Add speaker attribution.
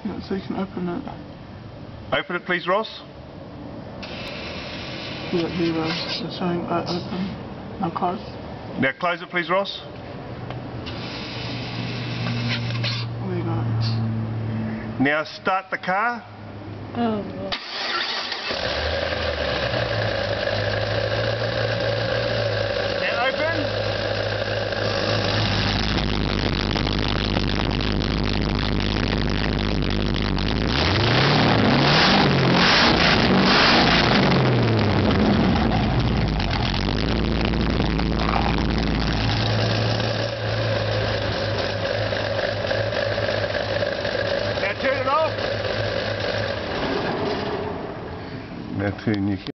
Speaker 1: Yeah, so you can open it.
Speaker 2: Open it, please, Ross.
Speaker 1: Yeah, here it's showing open. Now close.
Speaker 2: Now close it, please, Ross.
Speaker 1: There you go.
Speaker 2: Now start the car.
Speaker 3: Oh.
Speaker 2: Now open. Now turn it off. Now turn your